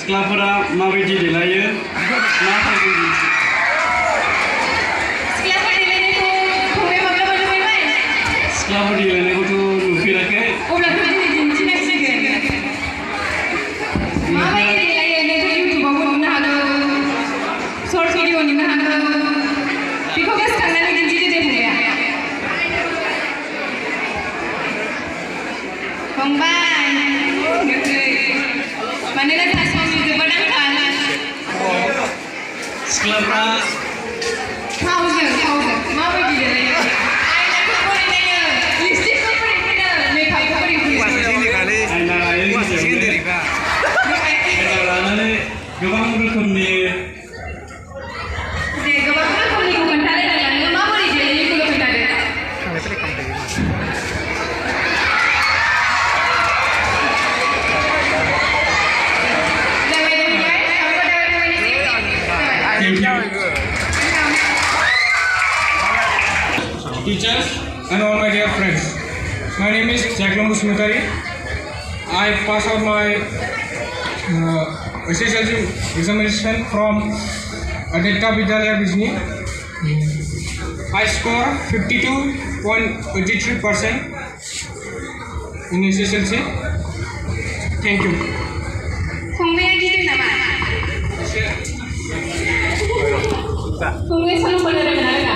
सिख्लाफोरा माबायदि देलायो मा फावजों दिन्थि सिख्लाफोर देलायनायखौथ' नुफेराखै अब्लाथ' दिनै दिन्थिनांसिगोन माबायदि देलायो नोंथ' इउटुबावबो नुनो हागौ शर्ट भिडिअ नुनो हागौ बेखौ गोसोखांनानै दिन्थिदो दे फंबाय मानोना जोंहा समनि जोबोद आंखाल सिख्लाफ्रा थावजों माबायदि देलायो आयनाखौ बोरै नायो लिपस्टिकखौ बोरै फुनो मेकआपखौ बोरै फुनो आयना लायो आयना लानानै गोबां रोखोमनि दे गोबां रोखोमनिखौ खोन्थालायनांला नोङो माबोरै देलायो बेखौल' खोन्थादो Teachers and all my dear friends, my name is Jackson Busmatari. I passed out my SSLC examination from Adetta Vidyalaya Bijni. I scored 52.83% in SSLC. Thank you. फंबाया गिदिर नामा फंबाया सल' खननो रोङो ना रोङा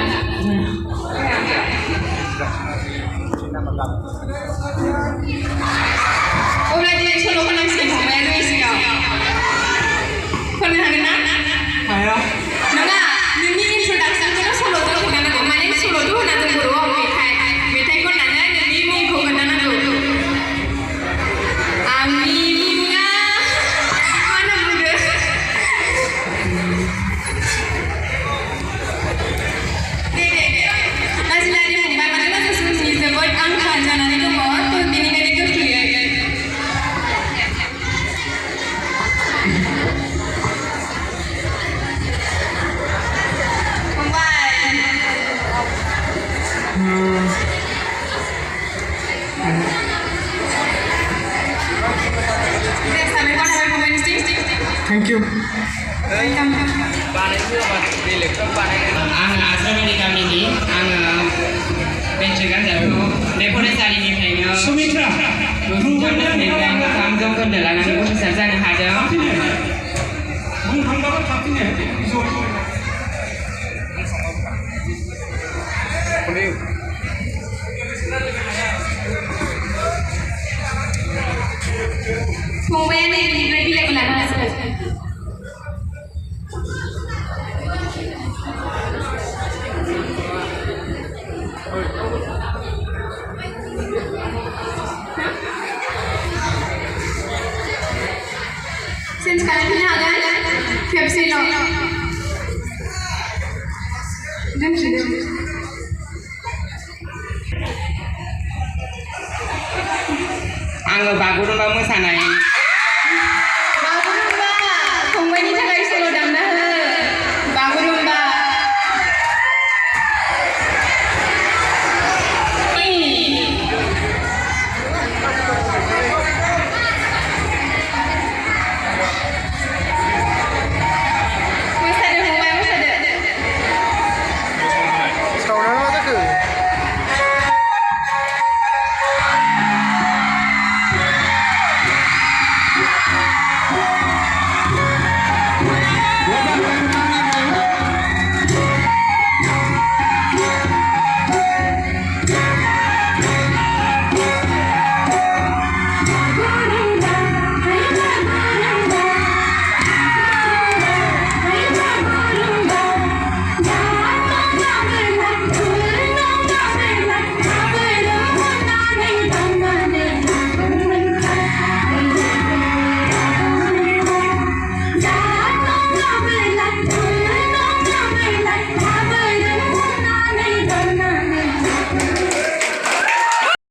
अब्ला दिनै सल' खननांसिगोन फंबाया जोंनि सिगाङाव खननो हागोन ना हाया नङा नोंनि इन्ट्रडाक्सनखौथ' सल'जों खोन्थानांगौ माने सल'थ' होनांगौ बर'आव मेथाइ खननानै नोंनि मुंखौ खोन्थानांगौ आंनि मुङा मा नाम बुंदो दे लासै लासै फंबाय मानोना जों समनि जोबोद आंखाल जानानै दङ थ' बेनिखायनो गोख्रैयै Thank you. Welcome. आङो आसामनि गामिनि आङो मेट्रिक आनजादखौ बे फरायसालिनिफ्रायनो थाम जौखोन्दो लानानै उथ्रिसार जानो हादों फंबाया नैबेनिफ्राय बिलाइखौ लानो हासिगोन चेन्ज खालामफिननो हागोन खेबसेल' दोनफिनदो आङो बागुरुम्बा मोसानाय